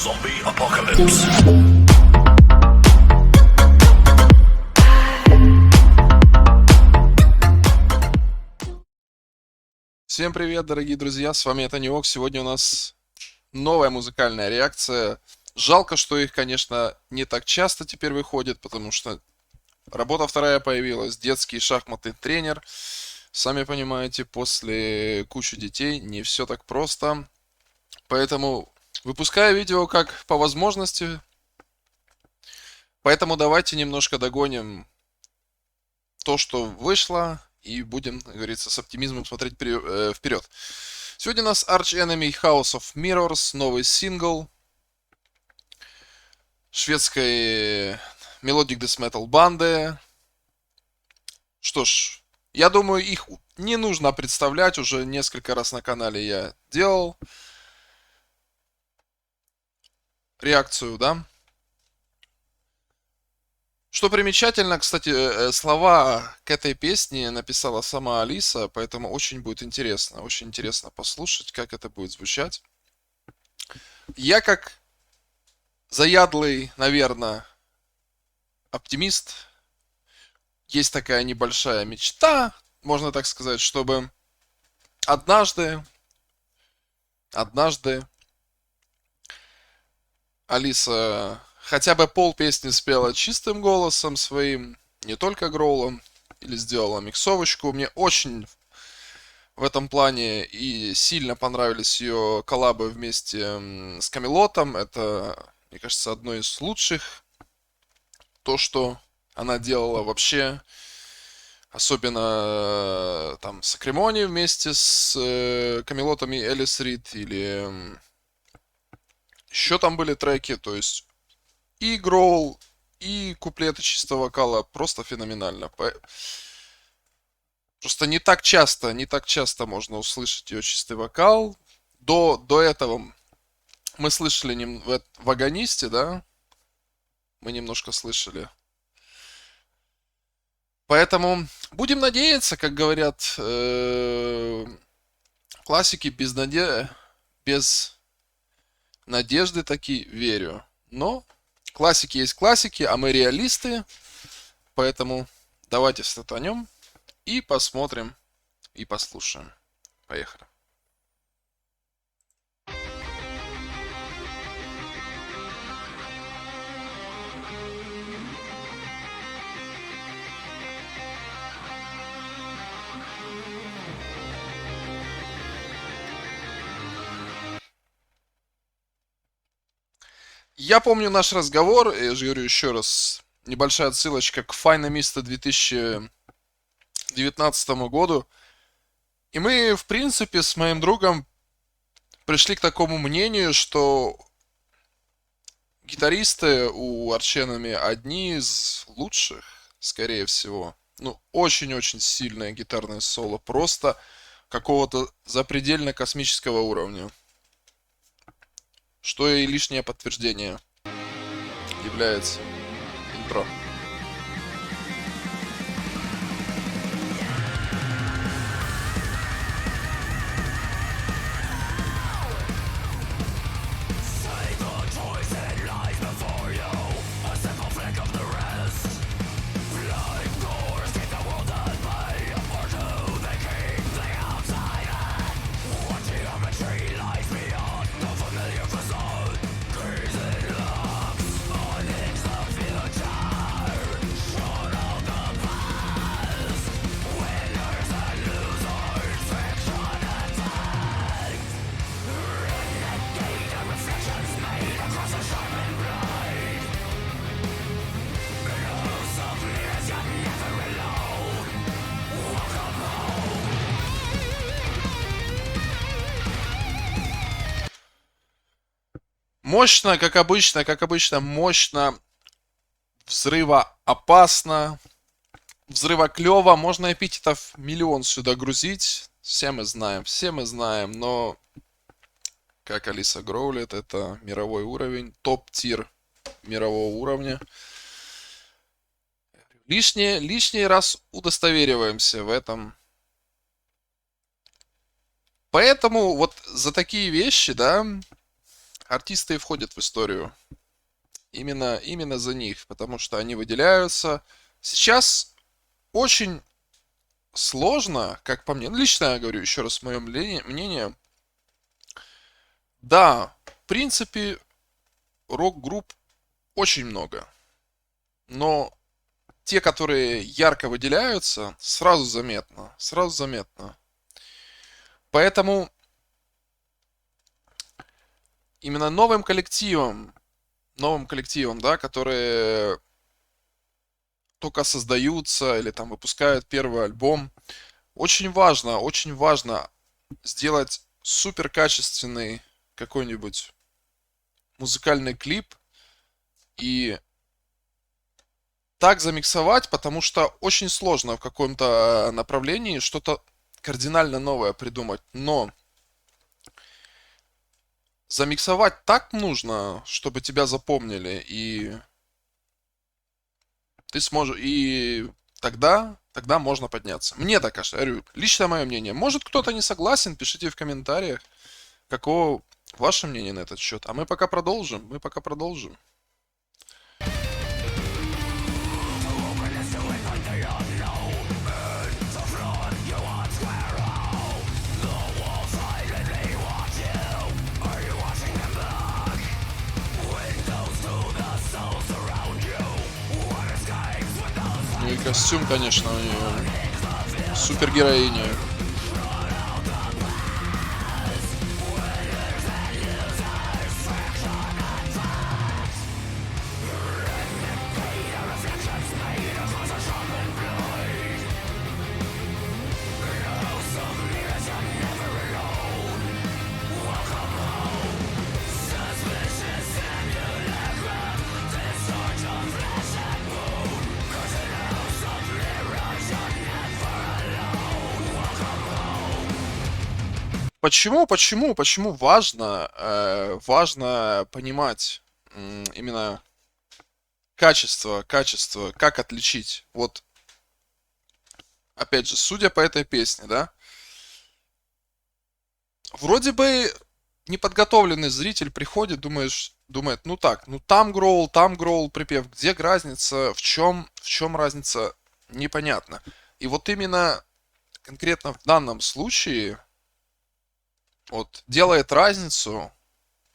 Zombie apocalypse. Всем привет, дорогие друзья, с вами Таниок. Сегодня у нас новая музыкальная реакция. Жалко, что их, конечно, не так часто теперь выходит, потому что работа вторая появилась, детский шахматный тренер. Сами понимаете, после кучи детей не все так просто. Поэтому выпускаю видео как по возможности. Поэтому давайте немножко догоним то, что вышло, и будем, как говорится, с оптимизмом смотреть вперед. Сегодня у нас Arch Enemy House of Mirrors, новый сингл шведской Melodic Death Metal банды. Что ж, я думаю, их не нужно представлять, уже несколько раз на канале я делал реакцию, да. Что примечательно, кстати, слова к этой песне написала сама Алиса, поэтому очень будет интересно. Очень интересно послушать, как это будет звучать. Я как заядлый, наверное, оптимист, есть такая небольшая мечта, можно так сказать, чтобы однажды Алиса хотя бы пол песни спела чистым голосом своим, не только гроулом, или сделала миксовочку. Мне очень в этом плане и сильно понравились ее коллабы вместе с Камелотом. Это, мне кажется, одно из лучших. То, что она делала вообще, особенно там с Акримони вместе с Камелотом и Элис Рид, или еще там были треки, то есть и гроул, и куплеты чистого вокала просто феноменально. Просто не так часто можно услышать ее чистый вокал. До этого мы слышали в Агонисте, да? Мы немножко слышали. Поэтому будем надеяться, как говорят классики, без надежды таки верю. Но классики есть классики, а мы реалисты. Поэтому давайте стартанем и посмотрим и послушаем. Поехали. Я помню наш разговор, я же говорю еще раз, небольшая отсылочка к Final Mist 2019 году. И мы, в принципе, с моим другом пришли к такому мнению, что гитаристы у Arch Enemy одни из лучших, скорее всего. Ну, очень-очень сильное гитарное соло, просто какого-то запредельно космического уровня. Что и лишнее подтверждение является интро. Мощно, как обычно, мощно, взрывоопасно, взрывоклево. Можно эпитетов миллион сюда грузить. Все мы знаем, но как Алиса гроулит, это мировой уровень, топ-тир мирового уровня. Лишний раз удостовериваемся в этом. Поэтому вот за такие вещи, да, артисты и входят в историю. Именно за них, потому что они выделяются. Сейчас очень сложно, как по мне, лично я говорю еще раз мое мнение. Да, в принципе, рок-групп очень много, но те, которые ярко выделяются, сразу заметно, сразу заметно. Поэтому именно новым коллективом, да, которые только создаются или там выпускают первый альбом, очень важно сделать супер качественный какой-нибудь музыкальный клип и так замиксовать, потому что очень сложно в каком-то направлении что-то кардинально новое придумать. Но замиксовать так нужно, чтобы тебя запомнили, и ты сможешь, и тогда можно подняться. Мне так кажется, я говорю, лично мое мнение. Может, кто-то не согласен, пишите в комментариях, каково ваше мнение на этот счет. А мы пока продолжим, Ну и костюм, конечно, у нее супергероиня. Почему важно понимать именно качество, как отличить? Вот, опять же, судя по этой песне, да, вроде бы неподготовленный зритель приходит, думает, ну там гроул припев, где разница, в чем разница, непонятно. И вот именно конкретно в данном случае вот делает разницу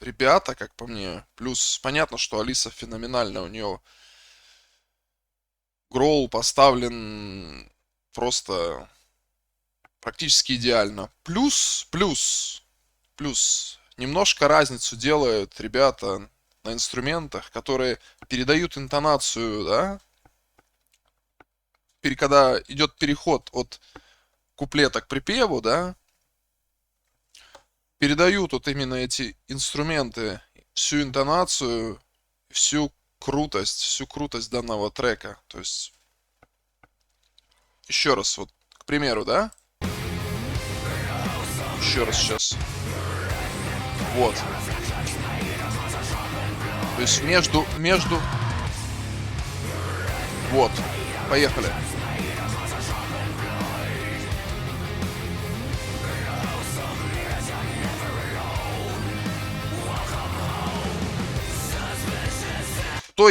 ребята, как по мне. Плюс понятно, что Алиса феноменальна, у нее гроул поставлен просто практически идеально. Плюс, немножко разницу делают ребята на инструментах, которые передают интонацию, да, когда идет переход от куплета к припеву, да, передают вот именно эти инструменты, всю интонацию, всю крутость данного трека. То есть, еще раз, вот, к примеру, да? Еще раз сейчас. Вот. То есть между... Вот. Поехали. То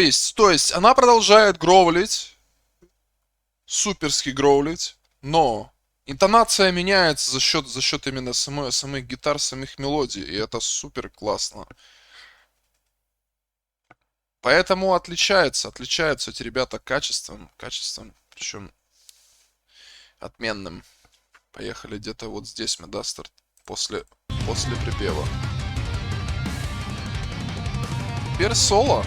есть, она продолжает гроулить, суперски гроулить, но интонация меняется за счет именно самих гитар, самих мелодий, и это супер классно. Поэтому отличаются эти ребята качеством, причем отменным. Поехали где-то вот здесь мы, да, старт, после припева. Теперь соло.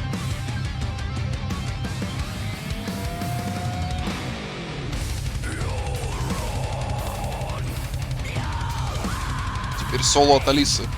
Теперь соло от Алисы.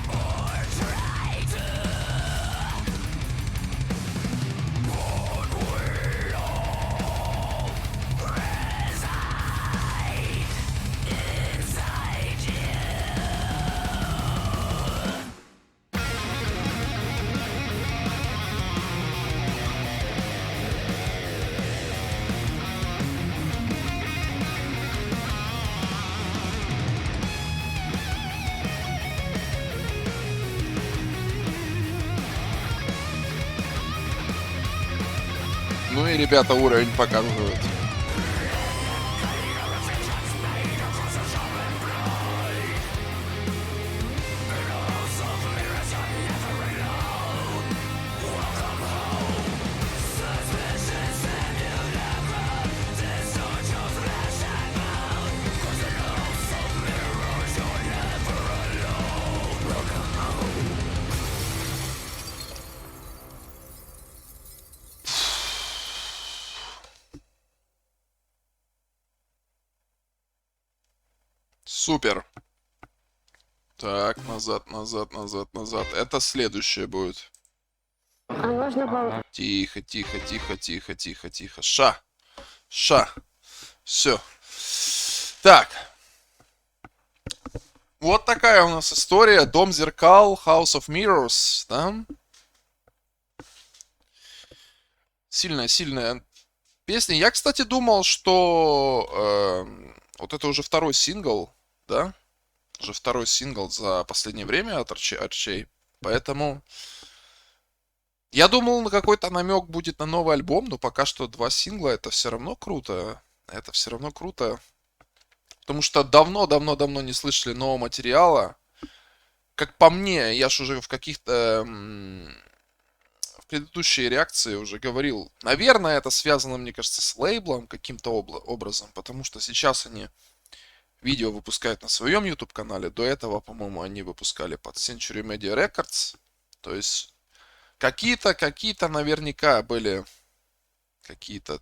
Ну и ребята уровень показывают. Супер. Так, назад, назад, назад, назад. Это следующее будет. А можно было... Тихо, тихо, тихо, тихо, тихо, тихо. Ша. Ша. Все. Так. Вот такая у нас история. Дом зеркал, House of Mirrors, да? Сильная песня. Я, кстати, думал, что вот это уже второй сингл, да? Уже второй сингл за последнее время от Арчей. Поэтому я думал, на какой-то намек будет на новый альбом, но пока что 2 сингла, это все равно круто. Это все равно круто. Потому что давно не слышали нового материала. Как по мне, я ж уже в каких-то в предыдущей реакции уже говорил. Наверное, это связано, мне кажется, с лейблом каким-то образом. Потому что сейчас они видео выпускают на своем YouTube-канале. До этого, по-моему, они выпускали под Century Media Records. То есть какие-то наверняка были какие-то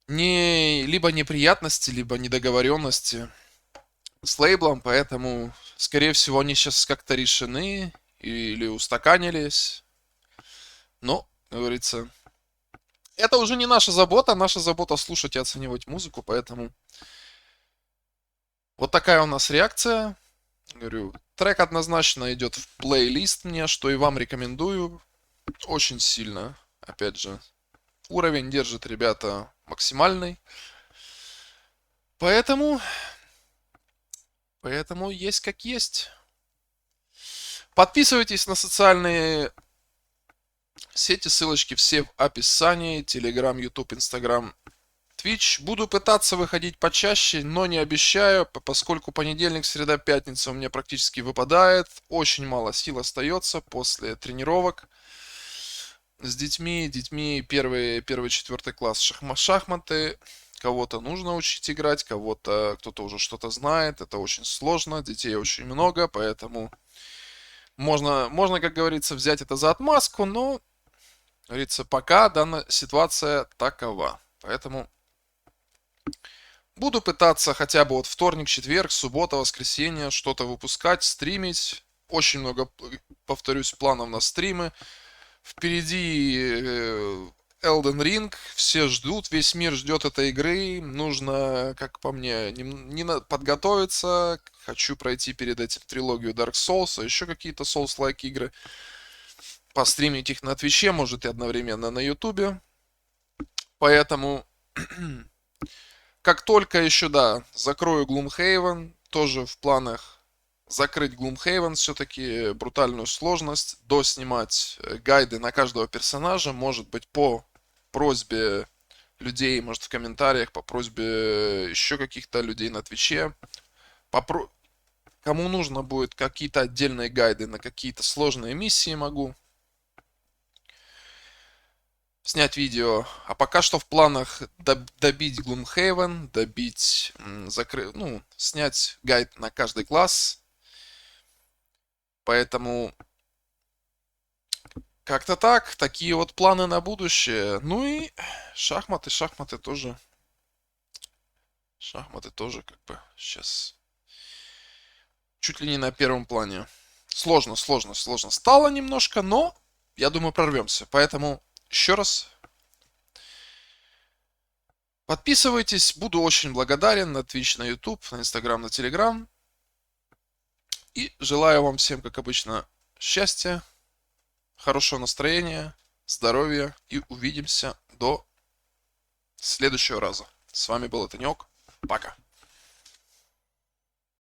либо неприятности, либо недоговоренности с лейблом, поэтому, скорее всего, они сейчас как-то решены или устаканились. Но, как говорится, это уже не наша забота слушать и оценивать музыку, поэтому вот такая у нас реакция. Говорю, трек однозначно идет в плейлист мне, что и вам рекомендую. Очень сильно, опять же, уровень держит ребята максимальный. Поэтому есть как есть. Подписывайтесь на социальные сети, ссылочки все в описании. Telegram, YouTube, Instagram, Twitch. Буду пытаться выходить почаще, но не обещаю, поскольку понедельник, среда, пятница у меня практически выпадает. Очень мало сил остается после тренировок с детьми. Первый, 4 класс шахматы. Кого-то нужно учить играть, кто-то уже что-то знает. Это очень сложно, детей очень много, поэтому можно, как говорится, взять это за отмазку, но, как говорится, пока данная ситуация такова. Поэтому буду пытаться хотя бы вот вторник, четверг, суббота, воскресенье что-то выпускать, стримить. Очень много, повторюсь, планов на стримы. Впереди Elden Ring, все ждут, весь мир ждет этой игры. Нужно, как по мне, подготовиться. Хочу пройти перед этим трилогию Dark Souls, а еще какие-то Souls-like игры. Постримить их на Твиче, может и одновременно на Ютубе. Поэтому, как только еще, да, закрою Gloomhaven, тоже в планах закрыть Gloomhaven, все-таки брутальную сложность, доснимать гайды на каждого персонажа, может быть, по просьбе людей, может, в комментариях, по просьбе еще каких-то людей на Твиче. Кому нужно будет какие-то отдельные гайды на какие-то сложные миссии, могу снять видео. А пока что в планах добить Gloomhaven, снять гайд на каждый класс. Поэтому как-то так, такие вот планы на будущее. Ну и шахматы тоже. Шахматы тоже как бы сейчас чуть ли не на первом плане. Сложно стало немножко, но я думаю, прорвемся. Поэтому еще раз подписывайтесь, буду очень благодарен на Twitch, на YouTube, на Instagram, на Telegram. И желаю вам всем, как обычно, счастья, хорошего настроения, здоровья и увидимся до следующего раза. С вами был Танек. Пока.